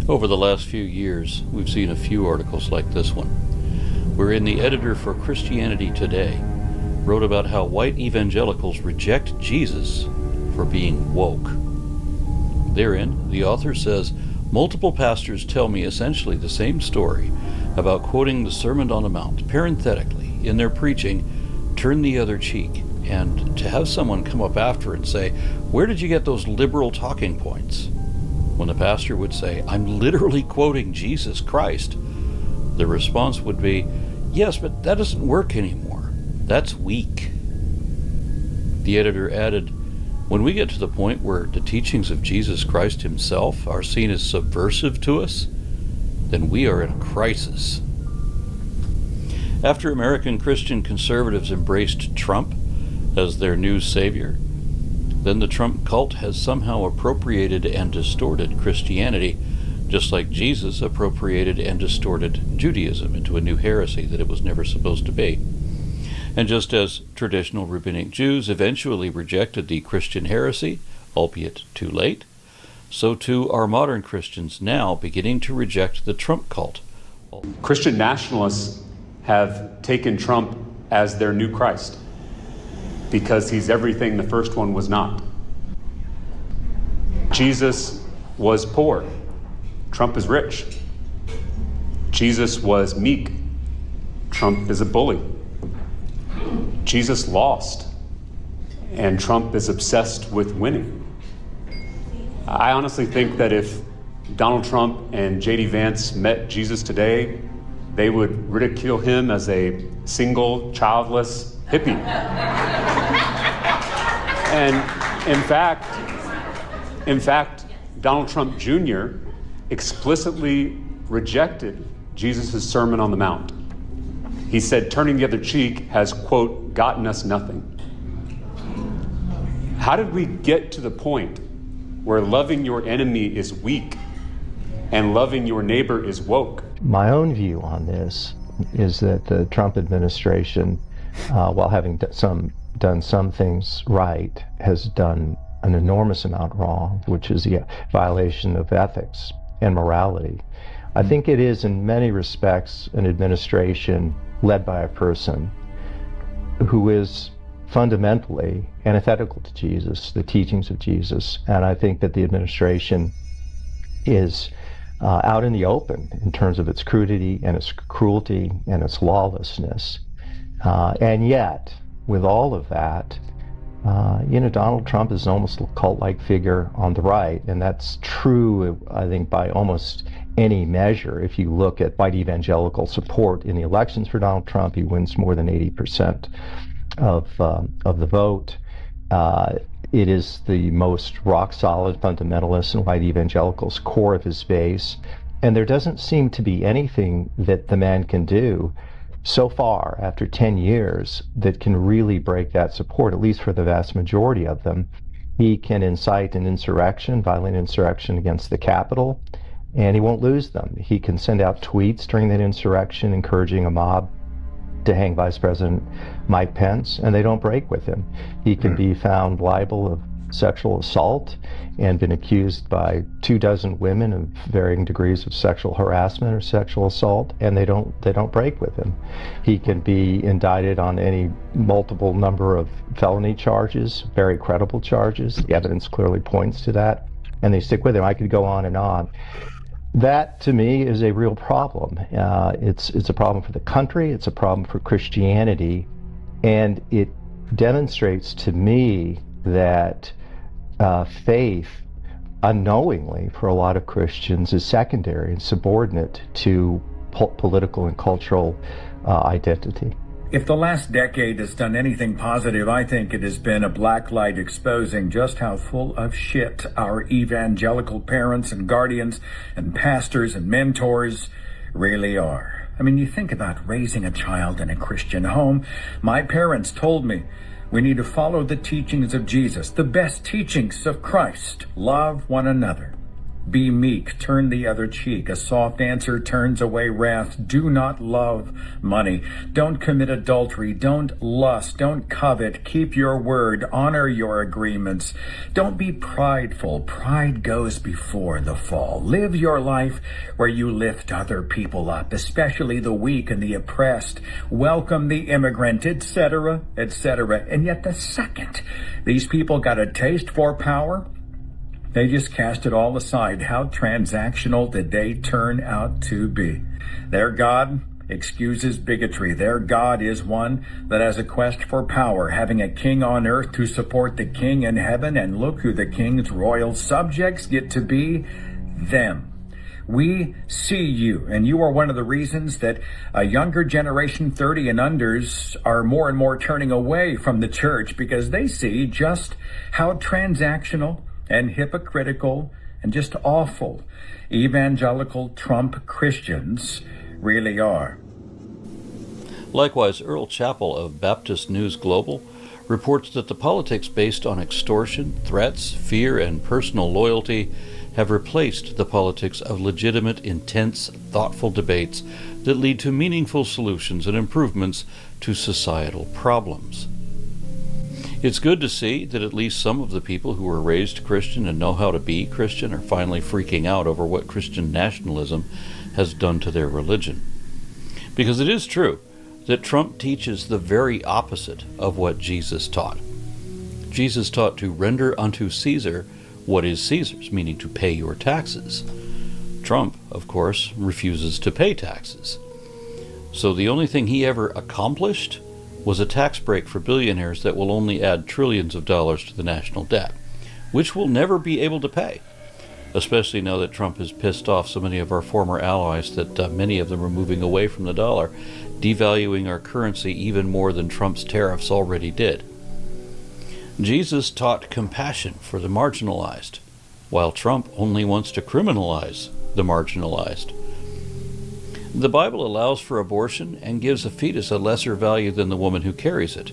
Over the last few years, we've seen a few articles like this one, wherein the editor for Christianity Today wrote about how white evangelicals reject Jesus for being woke. Therein, the author says, multiple pastors tell me essentially the same story about quoting the Sermon on the Mount, parenthetically, in their preaching, turn the other cheek, and to have someone come up after and say, where did you get those liberal talking points? When the pastor would say, I'm literally quoting Jesus Christ, the response would be, yes, but that doesn't work anymore. That's weak. The editor added, when we get to the point where the teachings of Jesus Christ himself are seen as subversive to us, then we are in a crisis. After American Christian conservatives embraced Trump as their new savior, then the Trump cult has somehow appropriated and distorted Christianity, just like Jesus appropriated and distorted Judaism into a new heresy that it was never supposed to be. And just as traditional rabbinic Jews eventually rejected the Christian heresy, albeit too late, so too are modern Christians now beginning to reject the Trump cult. Christian nationalists have taken Trump as their new Christ because he's everything the first one was not. Jesus was poor. Trump is rich. Jesus was meek. Trump is a bully. Jesus lost, and Trump is obsessed with winning. I honestly think that if Donald Trump and J.D. Vance met Jesus today, they would ridicule him as a single, childless hippie. And in fact, Donald Trump Jr. explicitly rejected Jesus' Sermon on the Mount. He said, turning the other cheek has, quote, gotten us nothing. How did we get to the point where loving your enemy is weak and loving your neighbor is woke? My own view on this is that the Trump administration, while having done some things right, has done an enormous amount wrong, which is the violation of ethics and morality. I think it is, in many respects, an administration led by a person who is fundamentally antithetical to Jesus, the teachings of Jesus. And I think that the administration is out in the open in terms of its crudity and its cruelty and its lawlessness. And yet, with all of that, Donald Trump is almost a cult-like figure on the right, and that's true, I think, by almost any measure. If you look at white evangelical support in the elections for Donald Trump, he wins more than 80% of the vote. It is the most rock-solid fundamentalist and white evangelicals' core of his base, and there doesn't seem to be anything that the man can do so far, after 10 years, that can really break that support, at least for the vast majority of them. He can incite an insurrection, violent insurrection against the Capitol, and he won't lose them. He can send out tweets during that insurrection encouraging a mob to hang Vice President Mike Pence, and they don't break with him. He can be found liable of sexual assault and been accused by 24 women of varying degrees of sexual harassment or sexual assault, and they don't break with him. He can be indicted on any multiple number of felony charges, very credible charges. The evidence clearly points to that, and they stick with him. I could go on and on. That, to me, is a real problem. It's a problem for the country, it's a problem for Christianity, and it demonstrates to me that faith, unknowingly for a lot of Christians, is secondary and subordinate to political and cultural identity. If the last decade has done anything positive, I think it has been a black light exposing just how full of shit our evangelical parents and guardians and pastors and mentors really are. I mean, you think about raising a child in a Christian home. My parents told me we need to follow the teachings of Jesus, the best teachings of Christ. Love one another. Be meek, turn the other cheek. A soft answer turns away wrath. Do not love money. Don't commit adultery. Don't lust. Don't covet. Keep your word. Honor your agreements. Don't be prideful. Pride goes before the fall. Live your life where you lift other people up, especially the weak and the oppressed. Welcome the immigrant, etc., etc. And yet the second these people got a taste for power, they just cast it all aside. How transactional did they turn out to be? Their God excuses bigotry. Their God is one that has a quest for power, having a king on earth to support the king in heaven, and look who the king's royal subjects get to be: them. We see you, and you are one of the reasons that a younger generation, 30 and unders, are more and more turning away from the church, because they see just how transactional and hypocritical and just awful evangelical Trump Christians really are. Likewise, Earl Chappell of Baptist News Global reports that the politics based on extortion, threats, fear, and personal loyalty have replaced the politics of legitimate, intense, thoughtful debates that lead to meaningful solutions and improvements to societal problems. It's good to see that at least some of the people who were raised Christian and know how to be Christian are finally freaking out over what Christian nationalism has done to their religion. Because it is true that Trump teaches the very opposite of what Jesus taught. Jesus taught to render unto Caesar what is Caesar's, meaning to pay your taxes. Trump, of course, refuses to pay taxes. So the only thing he ever accomplished was a tax break for billionaires that will only add trillions of dollars to the national debt, which we'll never be able to pay, especially now that Trump has pissed off so many of our former allies that many of them are moving away from the dollar, devaluing our currency even more than Trump's tariffs already did. Jesus taught compassion for the marginalized, while Trump only wants to criminalize the marginalized. The Bible allows for abortion and gives a fetus a lesser value than the woman who carries it.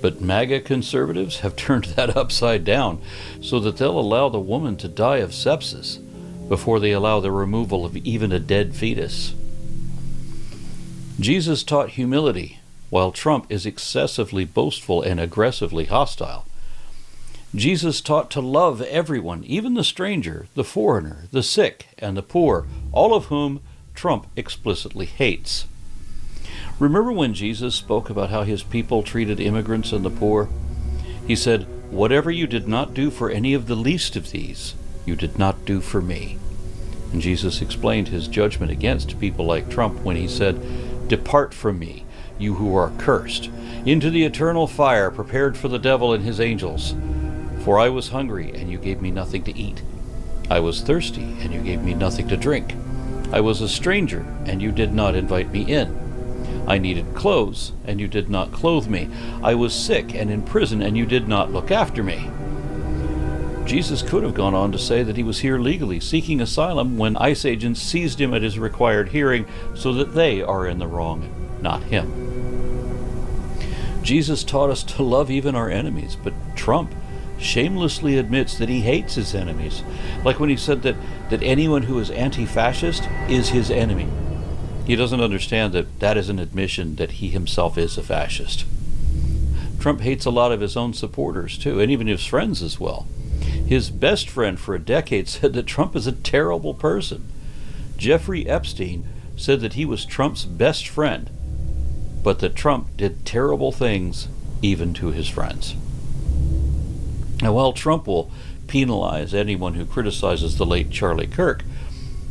But MAGA conservatives have turned that upside down so that they'll allow the woman to die of sepsis before they allow the removal of even a dead fetus. Jesus taught humility, while Trump is excessively boastful and aggressively hostile. Jesus taught to love everyone, even the stranger, the foreigner, the sick, and the poor, all of whom Trump explicitly hates. Remember when Jesus spoke about how his people treated immigrants and the poor? He said, "Whatever you did not do for any of the least of these, you did not do for me." And Jesus explained his judgment against people like Trump when he said, "Depart from me, you who are cursed, into the eternal fire prepared for the devil and his angels. For I was hungry, and you gave me nothing to eat. I was thirsty, and you gave me nothing to drink. I was a stranger, and you did not invite me in. I needed clothes, and you did not clothe me. I was sick and in prison, and you did not look after me." Jesus could have gone on to say that he was here legally, seeking asylum, when ICE agents seized him at his required hearing, so that they are in the wrong, not him. Jesus taught us to love even our enemies, but Trump shamelessly admits that he hates his enemies, like when he said that anyone who is anti-fascist is his enemy. He doesn't understand that that is an admission that he himself is a fascist. Trump hates a lot of his own supporters too, and even his friends as well. His best friend for a decade said that Trump is a terrible person. Jeffrey Epstein said that he was Trump's best friend, but that Trump did terrible things even to his friends. Now, while Trump will penalize anyone who criticizes the late Charlie Kirk,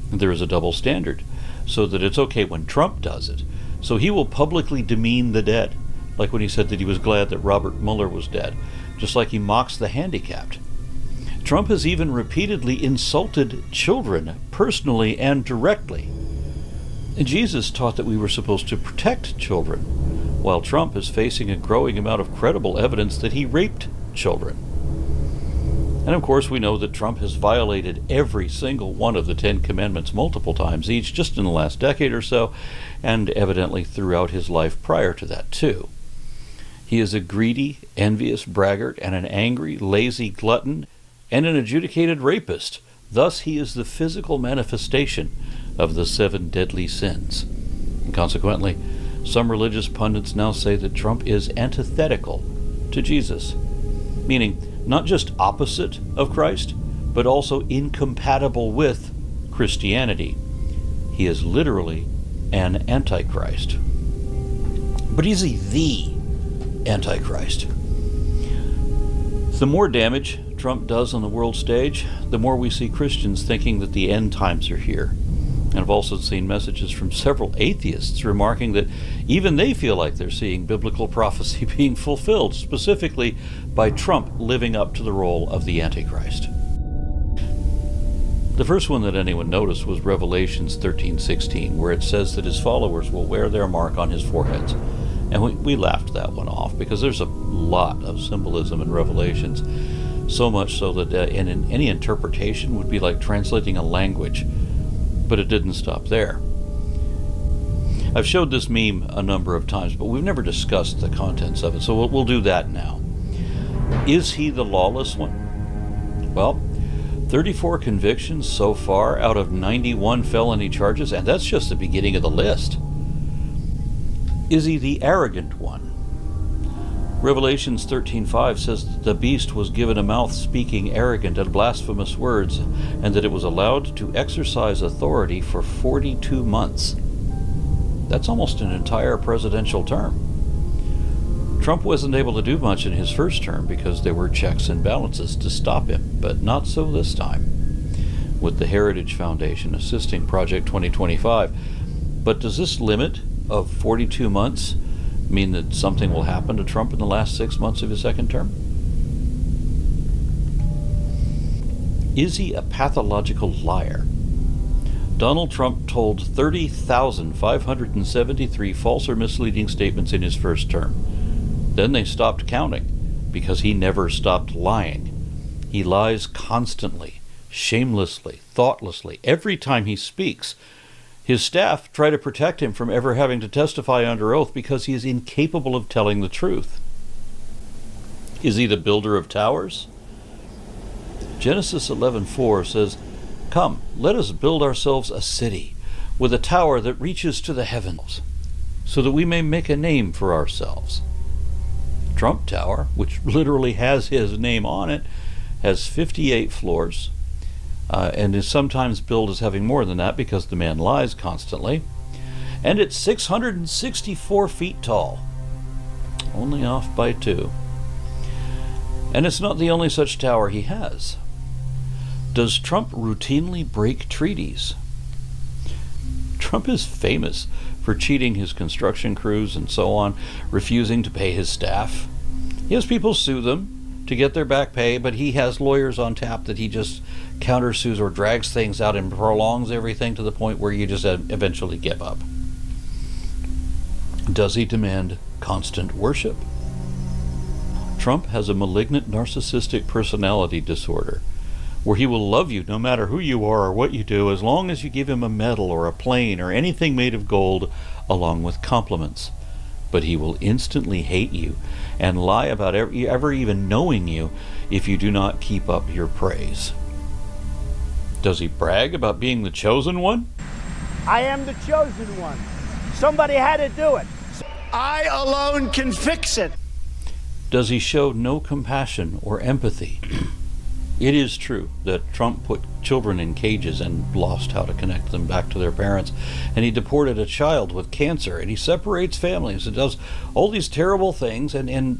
there is a double standard, so that it's okay when Trump does it. So he will publicly demean the dead, like when he said that he was glad that Robert Mueller was dead, just like he mocks the handicapped. Trump has even repeatedly insulted children personally and directly. And Jesus taught that we were supposed to protect children, while Trump is facing a growing amount of credible evidence that he raped children. And of course we know that Trump has violated every single one of the 10 Commandments multiple times each, just in the last decade or so, and evidently throughout his life prior to that too. He is a greedy, envious braggart and an angry, lazy glutton and an adjudicated rapist, Thus, he is the physical manifestation of the 7 deadly sins. And consequently, some religious pundits now say that Trump is antithetical to Jesus, meaning not just opposite of Christ, but also incompatible with Christianity. He is literally an antichrist. But is he the antichrist? The more damage Trump does on the world stage, the more we see Christians thinking that the end times are here. And I've also seen messages from several atheists remarking that even they feel like they're seeing biblical prophecy being fulfilled, specifically by Trump living up to the role of the Antichrist. The first one that anyone noticed was Revelations 13:16, where it says that his followers will wear their mark on his foreheads. And we laughed that one off because there's a lot of symbolism in Revelations, so much so that any interpretation would be like translating a language. But it didn't stop there. I've showed this meme a number of times, but we've never discussed the contents of it, so we'll do that now. Is he the lawless one? Well, 34 convictions so far out of 91 felony charges, and that's just the beginning of the list. Is he the arrogant one? Revelations 13:5 says that the beast was given a mouth speaking arrogant and blasphemous words, and that it was allowed to exercise authority for 42 months. That's almost an entire presidential term. Trump wasn't able to do much in his first term because there were checks and balances to stop him, but not so this time, with the Heritage Foundation assisting Project 2025. But does this limit of 42 months mean that something will happen to Trump in the last 6 months of his second term? Is he a pathological liar? Donald Trump told 30,573 false or misleading statements in his first term. Then they stopped counting because he never stopped lying. He lies constantly, shamelessly, thoughtlessly, every time he speaks. His staff try to protect him from ever having to testify under oath because he is incapable of telling the truth. Is he the builder of towers? Genesis 11:4 says, "Come, let us build ourselves a city with a tower that reaches to the heavens, so that we may make a name for ourselves." Trump Tower, which literally has his name on it, has 58 floors. And is sometimes billed as having more than that because the man lies constantly. And it's 664 feet tall, only off by 2. And it's not the only such tower he has. Does Trump routinely break treaties? Trump is famous for cheating his construction crews and so on, refusing to pay his staff. He has people sue them to get their back pay, but he has lawyers on tap that he just countersues or drags things out and prolongs everything to the point where you just eventually give up. Does he demand constant worship? Trump has a malignant narcissistic personality disorder where he will love you no matter who you are or what you do, as long as you give him a medal or a plane or anything made of gold along with compliments. But he will instantly hate you and lie about ever even knowing you if you do not keep up your praise. Does he brag about being the chosen one? I am the chosen one. Somebody had to do it. I alone can fix it. Does he show no compassion or empathy? It is true that Trump put children in cages and lost how to connect them back to their parents, and he deported a child with cancer, and he separates families and does all these terrible things, and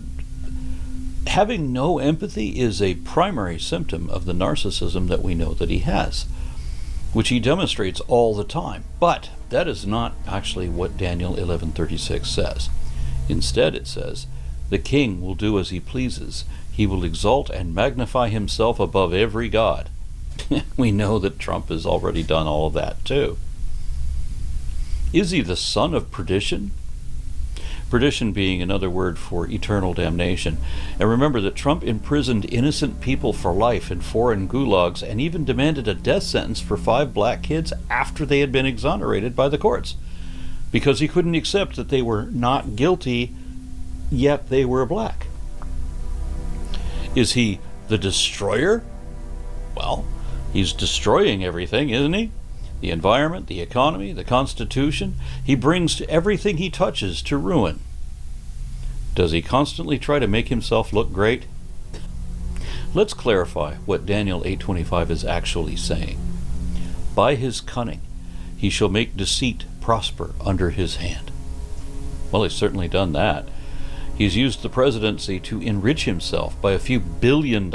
having no empathy is a primary symptom of the narcissism that we know that he has, which he demonstrates all the time. But that is not actually what Daniel 11:36 says. Instead it says, "The king will do as he pleases. He will exalt and magnify himself above every god." We know that Trump has already done all of that too. Is he the son of perdition? Perdition being another word for eternal damnation. And remember that Trump imprisoned innocent people for life in foreign gulags and even demanded a death sentence for 5 black kids after they had been exonerated by the courts, because he couldn't accept that they were not guilty, yet they were black. Is he the destroyer? Well, He's destroying everything, isn't he? The environment, the economy, the Constitution. He brings everything he touches to ruin. Does he constantly try to make himself look great? Let's clarify what Daniel 8:25 is actually saying. By his cunning, he shall make deceit prosper under his hand. Well, he's certainly done that. He's used the presidency to enrich himself by a few $billion,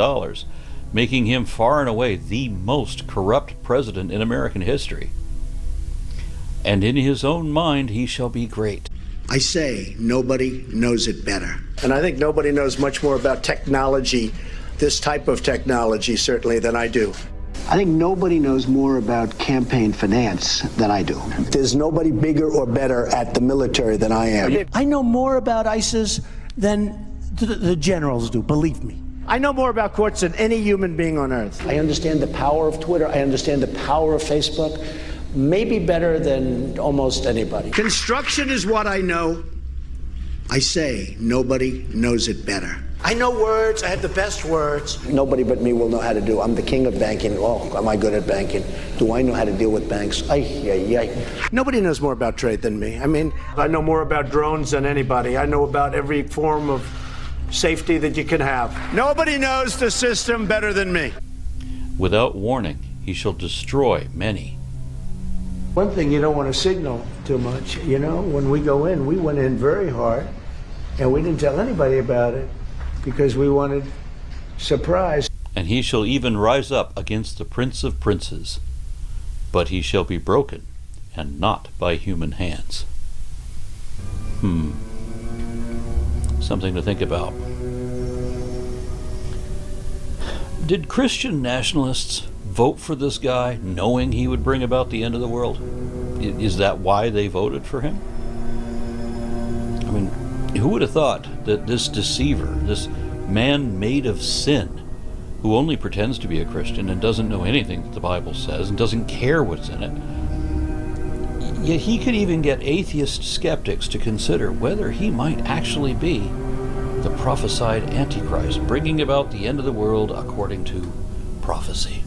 making him far and away the most corrupt president in American history. And in his own mind, he shall be great. I say nobody knows it better. And I think nobody knows much more about technology, this type of technology, certainly, than I do. I think nobody knows more about campaign finance than I do. There's nobody bigger or better at the military than I am. I know more about ISIS than the generals do, believe me. I know more about courts than any human being on earth. I understand the power of Twitter. I understand the power of Facebook. Maybe better than almost anybody. Construction is what I know. I say nobody knows it better. I know words. I have the best words. Nobody but me will know how to do. I'm the king of banking. Oh, am I good at banking? Do I know how to deal with banks? Nobody knows more about trade than me. I mean, I know more about drones than anybody. I know about every form of safety that you can have. Nobody knows the system better than me. Without warning, he shall destroy many. One thing you don't want to signal too much, you know, when we go in, we went in very hard and we didn't tell anybody about it because we wanted surprise. And he shall even rise up against the prince of princes, but he shall be broken, and not by human hands. Something to think about. Did Christian nationalists vote for this guy knowing he would bring about the end of the world? Is that why they voted for him? I mean, who would have thought that this deceiver, this man made of sin, who only pretends to be a Christian and doesn't know anything that the Bible says and doesn't care what's in it, yet he could even get atheist skeptics to consider whether he might actually be the prophesied Antichrist, bringing about the end of the world according to prophecy,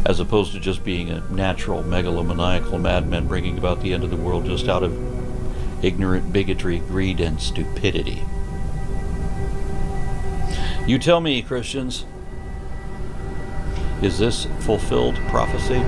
as opposed to just being a natural megalomaniacal madman bringing about the end of the world just out of ignorant bigotry, greed, and stupidity. You tell me, Christians, is this fulfilled prophecy?